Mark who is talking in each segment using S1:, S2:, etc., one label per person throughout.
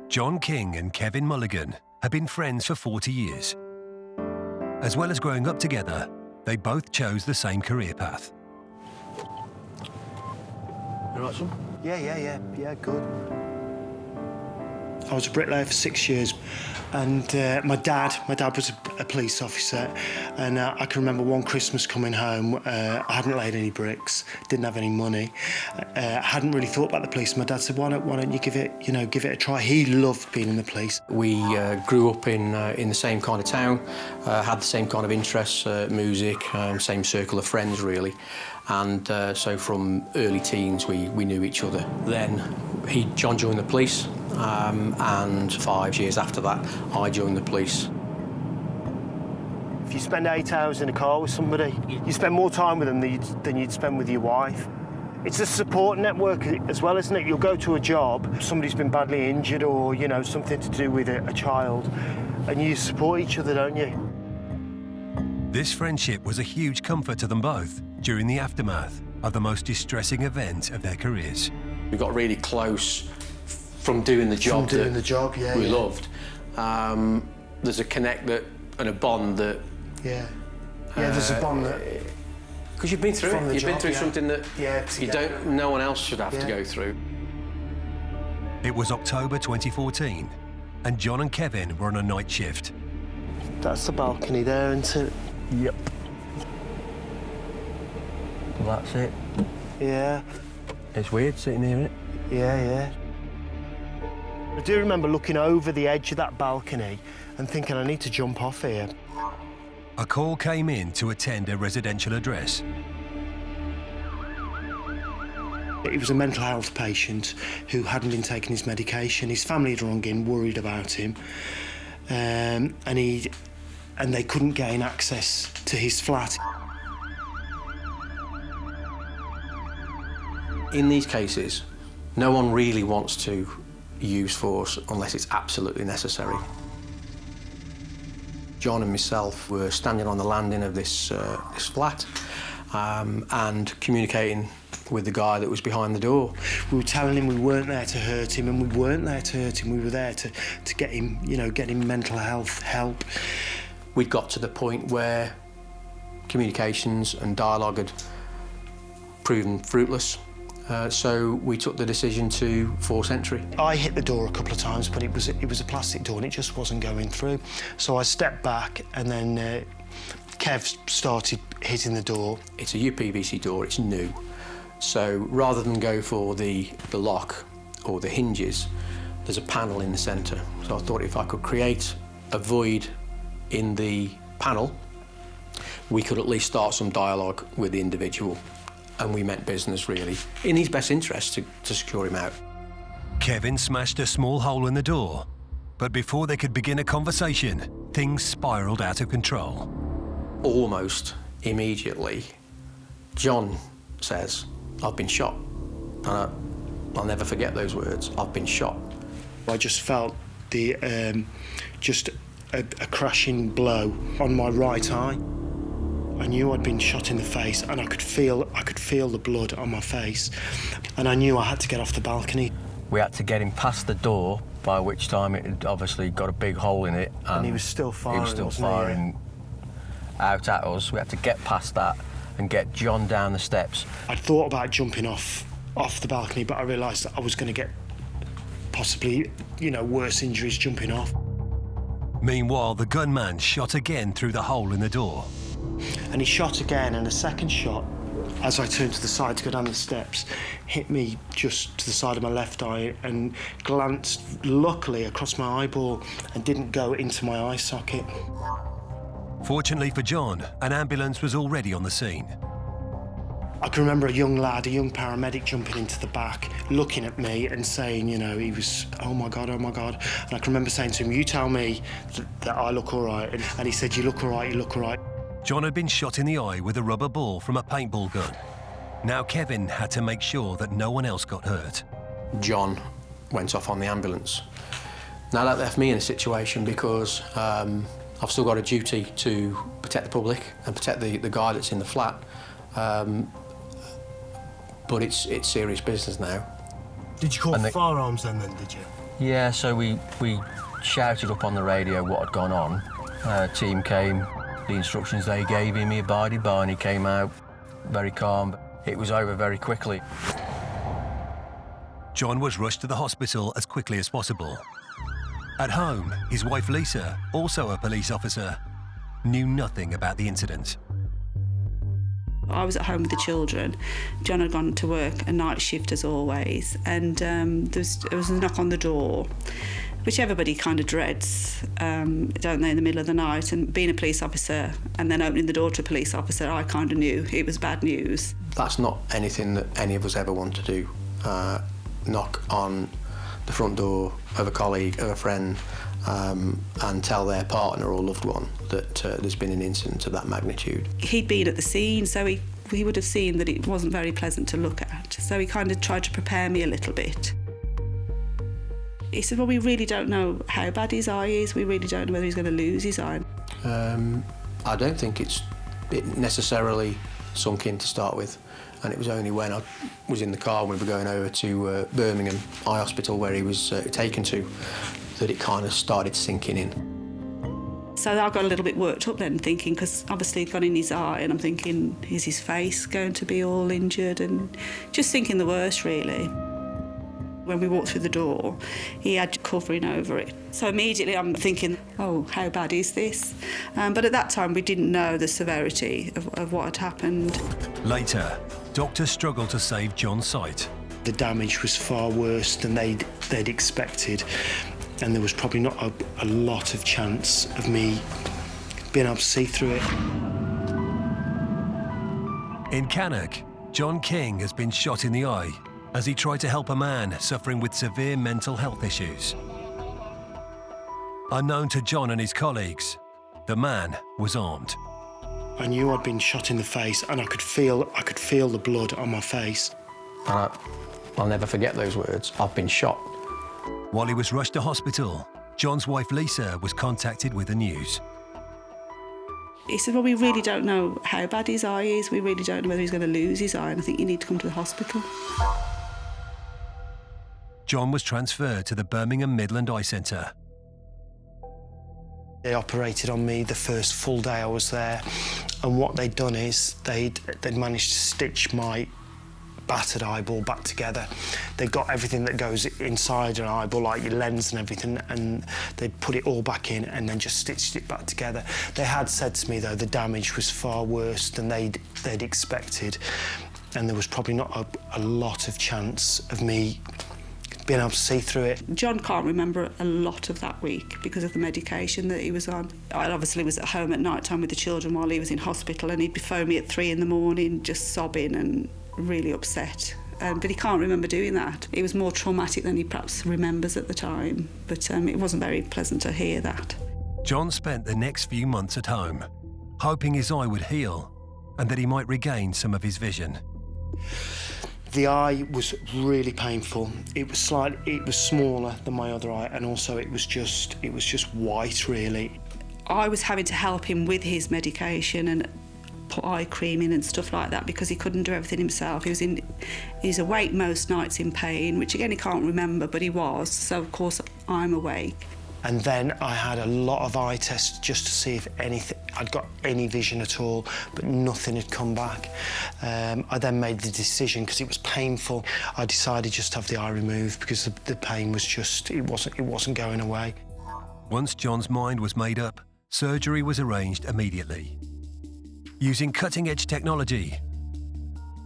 S1: John King and Kevin Mulligan have been friends for 40 years. As well as growing up together, they both chose the same career path.
S2: You all right, son?
S3: Yeah, good. I was a bricklayer for 6 years, and my dad was a police officer, and I can remember one Christmas coming home. I hadn't laid any bricks, didn't have any money, hadn't really thought about the police. My dad said, "Why don't you give it a try?" He loved being in the police.
S2: We grew up in the same kind of town, had the same kind of interests, music, same circle of friends really, and so from early teens we knew each other. Then John joined the police. And 5 years after that, I joined the police.
S3: If you spend 8 hours in a car with somebody, you spend more time with them than you'd spend with your wife. It's a support network as well, isn't it? You'll go to a job, somebody's been badly injured or, something to do with a child, and you support each other, don't you?
S1: This friendship was a huge comfort to them both during the aftermath of the most distressing event of their careers.
S2: We got really close from doing the job we loved. There's a connect and a bond that...
S3: Yeah, there's a bond that...
S2: Because you've been through it. You've been through something that no one else should have to go through.
S1: It was October 2014, and John and Kevin were on a night shift.
S3: That's the balcony there, isn't it?
S2: Yep. Well, that's it.
S3: Yeah.
S2: It's weird sitting here, isn't it?
S3: Yeah. I do remember looking over the edge of that balcony and thinking, I need to jump off here.
S1: A call came in to attend a residential address.
S3: He was a mental health patient who hadn't been taking his medication. His family had rung in, worried about him, and they couldn't gain access to his flat.
S2: In these cases, no one really wants to use force unless it's absolutely necessary. John and myself were standing on the landing of this flat and communicating with the guy that was behind the door.
S3: We were telling him we weren't there to hurt him, and we weren't there to hurt him. We were there to get him, get him mental health help.
S2: We'd got to the point where communications and dialogue had proven fruitless. So we took the decision to force entry.
S3: I hit the door a couple of times, but it was a plastic door and it just wasn't going through. So I stepped back, and then Kev started hitting the door.
S2: It's a UPVC door, it's new. So rather than go for the lock or the hinges, there's a panel in the centre. So I thought if I could create a void in the panel, we could at least start some dialogue with the individual. And we meant business, really, in his best interest to secure him out.
S1: Kevin smashed a small hole in the door, but before they could begin a conversation, things spiralled out of control.
S2: Almost immediately, John says, "I've been shot." And I'll never forget those words, "I've been shot."
S3: I just felt a crashing blow on my right eye. I knew I'd been shot in the face, and I could feel the blood on my face, and I knew I had to get off the balcony.
S4: We had to get him past the door, by which time it had obviously got a big hole in it.
S3: And he was still firing.
S4: He was still firing out at us. We had to get past that and get John down the steps.
S3: I'd thought about jumping off the balcony, but I realised that I was going to get possibly, worse injuries jumping off.
S1: Meanwhile, the gunman shot again through the hole in the door.
S3: And he shot again, and a second shot, as I turned to the side to go down the steps, hit me just to the side of my left eye and glanced, luckily, across my eyeball and didn't go into my eye socket.
S1: Fortunately for John, an ambulance was already on the scene.
S3: I can remember a young paramedic jumping into the back, looking at me and saying, he was, oh my God. And I can remember saying to him, "You tell me that I look all right." And he said, "You look all right, you look all right."
S1: John had been shot in the eye with a rubber ball from a paintball gun. Now Kevin had to make sure that no one else got hurt.
S2: John went off on the ambulance. Now that left me in a situation because I've still got a duty to protect the public and protect the guy that's in the flat. But it's serious business now.
S3: Did you call for firearms then, did you?
S4: Yeah, so we shouted up on the radio what had gone on. Team came, the instructions they gave him, he abided by, and he came out very calm. It was over very quickly.
S1: John was rushed to the hospital as quickly as possible. At home, his wife Lisa, also a police officer, knew nothing about the incident.
S5: I was at home with the children. John had gone to work a night shift as always, and there was a knock on the door, which everybody kind of dreads, don't they, in the middle of the night. And being a police officer and then opening the door to a police officer, I kind of knew it was bad news.
S2: That's not anything that any of us ever want to do. Knock on the front door of a colleague, of a friend, and tell their partner or loved one that there's been an incident of that magnitude.
S5: He'd been at the scene, so he would have seen that it wasn't very pleasant to look at. So he kind of tried to prepare me a little bit. He said, well, we really don't know how bad his eye is. We really don't know whether he's going to lose his eye.
S2: I don't think it necessarily sunk in to start with. And it was only when I was in the car when we were going over to Birmingham Eye Hospital, where he was taken to, that it kind of started sinking in.
S5: So I got a little bit worked up then, thinking, because obviously he'd gone in his eye, and I'm thinking, is his face going to be all injured? And just thinking the worst, really. When we walked through the door, he had covering over it. So immediately I'm thinking, oh, how bad is this? But at that time we didn't know the severity of what had happened.
S1: Later, doctors struggled to save John's sight.
S3: The damage was far worse than they'd expected, and there was probably not a lot of chance of me being able to see through it.
S1: In Cannock, John King has been shot in the eye as he tried to help a man suffering with severe mental health issues. Unknown to John and his colleagues, the man was armed.
S3: I knew I'd been shot in the face, and I could feel the blood on my face.
S2: I'll never forget those words. I've been shot.
S1: While he was rushed to hospital, John's wife Lisa was contacted with the news.
S5: He said, well, we really don't know how bad his eye is. We really don't know whether he's going to lose his eye, and I think you need to come to the hospital.
S1: John was transferred to the Birmingham Midland Eye Centre.
S3: They operated on me the first full day I was there, and what they'd done is they'd managed to stitch my battered eyeball back together. They got everything that goes inside an eyeball, like your lens and everything, and they'd put it all back in and then just stitched it back together. They had said to me, though, the damage was far worse than they'd expected, and there was probably not a lot of chance of me being able to see through it.
S5: John can't remember a lot of that week because of the medication that he was on. I obviously was at home at night time with the children while he was in hospital, and he'd phone me at 3 in the morning just sobbing and really upset. But he can't remember doing that. It was more traumatic than he perhaps remembers at the time, but it wasn't very pleasant to hear that.
S1: John spent the next few months at home, hoping his eye would heal and that he might regain some of his vision.
S3: The eye was really painful. It was smaller than my other eye, and also it was just white, really.
S5: I was having to help him with his medication and put eye cream in and stuff like that because he couldn't do everything himself. He's awake most nights in pain, which again he can't remember, but he was. So of course I'm awake.
S3: And then I had a lot of eye tests just to see if I'd got any vision at all, but nothing had come back. I then made the decision, because it was painful, I decided just to have the eye removed because the pain was just, it wasn't going away.
S1: Once John's mind was made up, surgery was arranged immediately. Using cutting-edge technology,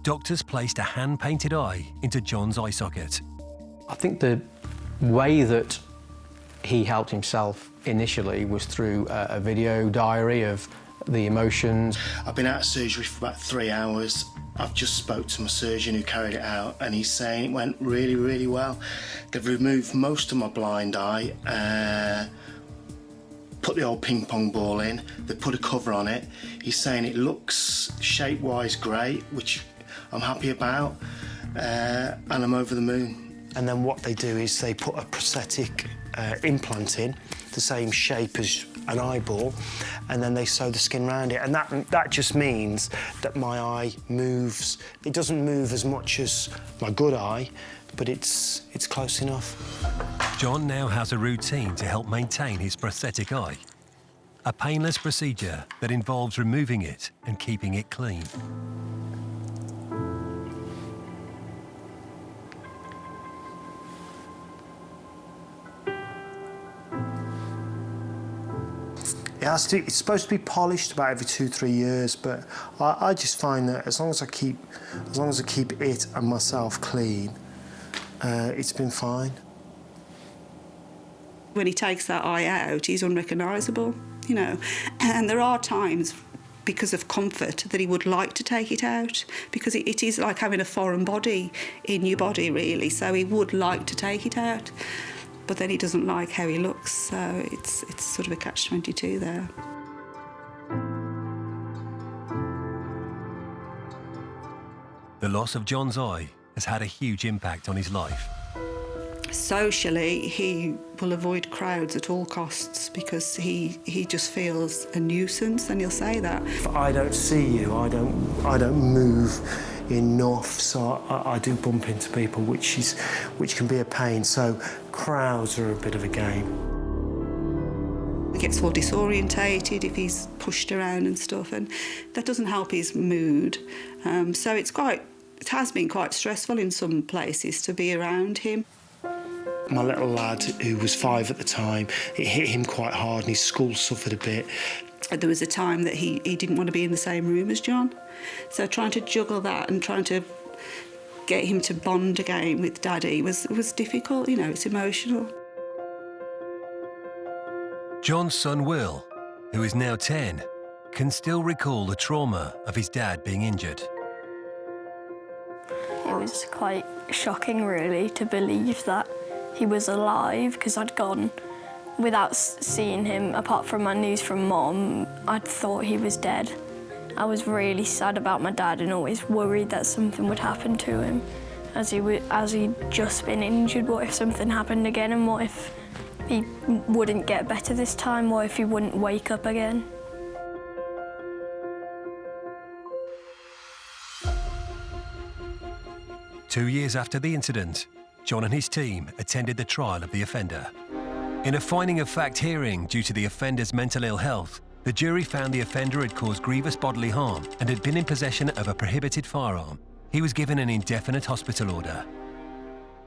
S1: doctors placed a hand-painted eye into John's eye socket.
S2: I think the way that he helped himself initially was through a video diary of the emotions.
S3: I've been out of surgery for about 3 hours. I've just spoke to my surgeon who carried it out, and he's saying it went really, really well. They've removed most of my blind eye, put the old ping pong ball in, they put a cover on it. He's saying it looks shape-wise great, which I'm happy about, and I'm over the moon. And then what they do is they put a prosthetic implant in, the same shape as an eyeball, and then they sew the skin around it. And that just means that my eye moves. It doesn't move as much as my good eye, but it's close enough.
S1: John now has a routine to help maintain his prosthetic eye. A painless procedure that involves removing it and keeping it clean.
S3: It's supposed to be polished about every 2-3 years, but I just find that as long as I keep it and myself clean, it's been fine.
S5: When he takes that eye out, he's unrecognisable, you know. And there are times, because of comfort, that he would like to take it out, because it is like having a foreign body in your body, really. So he would like to take it out, but then he doesn't like how he looks. So it's sort of a catch-22 there.
S1: The loss of John's eye has had a huge impact on his life.
S5: Socially, he will avoid crowds at all costs because he just feels a nuisance, and he'll say that.
S3: If I don't see you, I don't move enough, so I do bump into people, which can be a pain. So crowds are a bit of a game.
S5: He gets all disorientated if he's pushed around and stuff, and that doesn't help his mood. So it has been quite stressful in some places to be around him.
S3: My little lad, who was 5 at the time, it hit him quite hard and his skull suffered a bit.
S5: There was a time that he didn't want to be in the same room as John. So trying to juggle that and trying to get him to bond again with Daddy was difficult, you know, it's emotional.
S1: John's son Will, who is now 10, can still recall the trauma of his dad being injured.
S6: It was quite shocking, really, to believe that he was alive, because I'd gone without seeing him. Apart from my news from Mum, I'd thought he was dead. I was really sad about my dad and always worried that something would happen to him, as he'd just been injured. What if something happened again, and what if he wouldn't get better this time? What if he wouldn't wake up again?
S1: Two years after the incident, John and his team attended the trial of the offender. In a finding of fact hearing due to the offender's mental ill health, the jury found the offender had caused grievous bodily harm and had been in possession of a prohibited firearm. He was given an indefinite hospital order.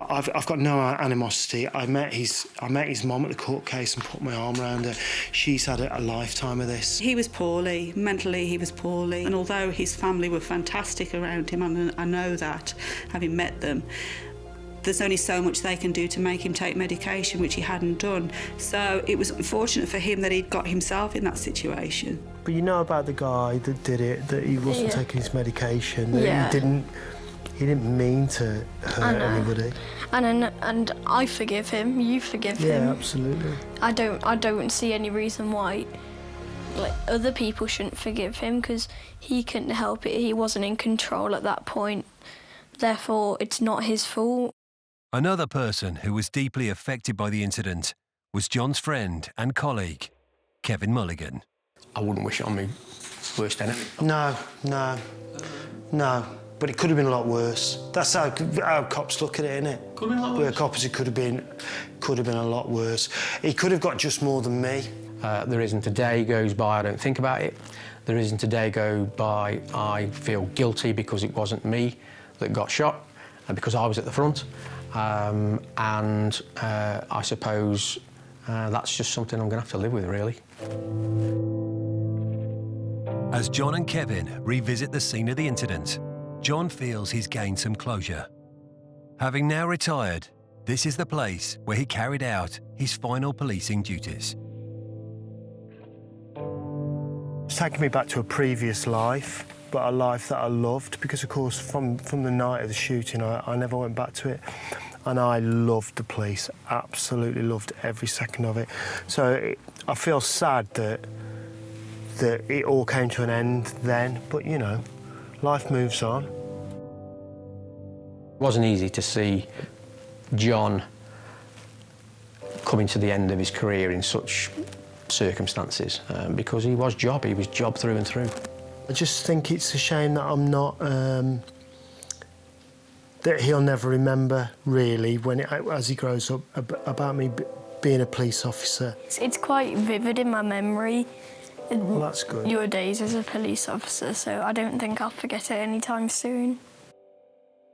S3: I've got no animosity. I met his mum at the court case and put my arm around her. She's had a lifetime of this.
S5: He was poorly, mentally he was poorly, and although his family were fantastic around him, and I know that, having met them, there's only so much they can do to make him take medication, which he hadn't done. So it was unfortunate for him that he'd got himself in that situation.
S3: But you know about the guy that did it, that he wasn't taking his medication, that he didn't mean to hurt anybody.
S6: And I forgive him. You forgive him.
S3: Yeah, absolutely.
S6: I don't see any reason why other people shouldn't forgive him, because he couldn't help it. He wasn't in control at that point. Therefore, it's not his fault.
S1: Another person who was deeply affected by the incident was John's friend and colleague, Kevin Mulligan.
S2: I wouldn't wish it on my worst enemy.
S3: No. But it could have been a lot worse. That's how cops look at it, innit?
S2: Could have been a lot worse.
S3: We're cops, it could have been a lot worse. He could have got just more than me.
S2: There isn't a day goes by I don't think about it. There isn't a day go by I feel guilty because it wasn't me that got shot, because I was at the front. I suppose that's just something I'm going to have to live with, really.
S1: As John and Kevin revisit the scene of the incident, John feels he's gained some closure. Having now retired, this is the place where he carried out his final policing duties.
S3: It's taken me back to a previous life, but a life that I loved, because, of course, from the night of the shooting, I never went back to it. And I loved the police, absolutely loved every second of it. So I feel sad that it all came to an end then, but, you know, life moves on.
S2: It wasn't easy to see John coming to the end of his career in such circumstances, because he was job through and through.
S3: I just think it's a shame that I'm not that he'll never remember, really, as he grows up, about me being a police officer.
S6: It's quite vivid in my memory.
S3: Well, that's good.
S6: Your days as a police officer, so I don't think I'll forget it anytime soon.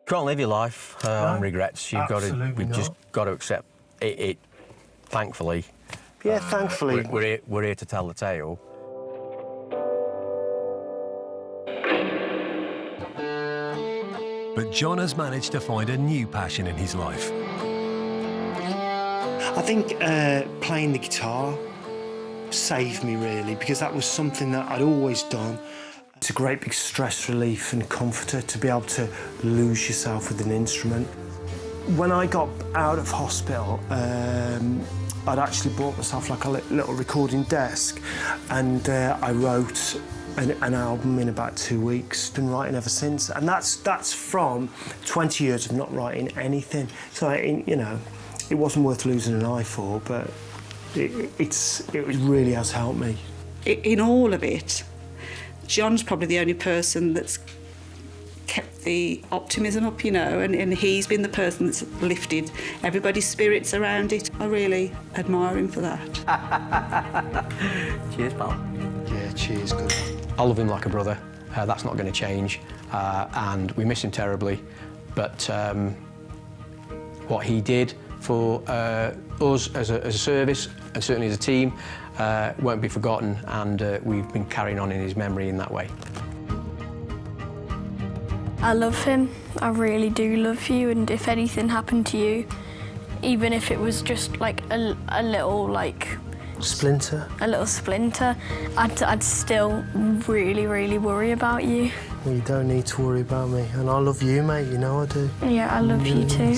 S4: Can't live your life on regrets. We've just got to accept it. Thankfully.
S3: Yeah, thankfully.
S4: We're here to tell the tale.
S1: But John has managed to find a new passion in his life.
S3: I think playing the guitar saved me, really, because that was something that I'd always done. It's a great big stress relief and comforter to be able to lose yourself with an instrument. When I got out of hospital, I'd actually bought myself like a little recording desk, and I wrote an album in about 2 weeks. Been writing ever since, and that's from 20 years of not writing anything. So you know, it wasn't worth losing an eye for, but it really has helped me.
S5: In all of it, John's probably the only person that's kept the optimism up, you know, and he's been the person that's lifted everybody's spirits around it. I really admire him for that.
S4: Cheers, pal.
S3: Yeah, cheers, good.
S2: I love him like a brother. That's not going to change, and we miss him terribly. But what he did for us as a service, and certainly as a team, won't be forgotten, and we've been carrying on in his memory in that way.
S6: I love him. I really do love you, and if anything happened to you, even if it was just like a little
S3: Splinter?
S6: A little splinter, I'd still really, really worry about you.
S3: Well, you don't need to worry about me, and I love you, mate, you know I do.
S6: Yeah, I love you too.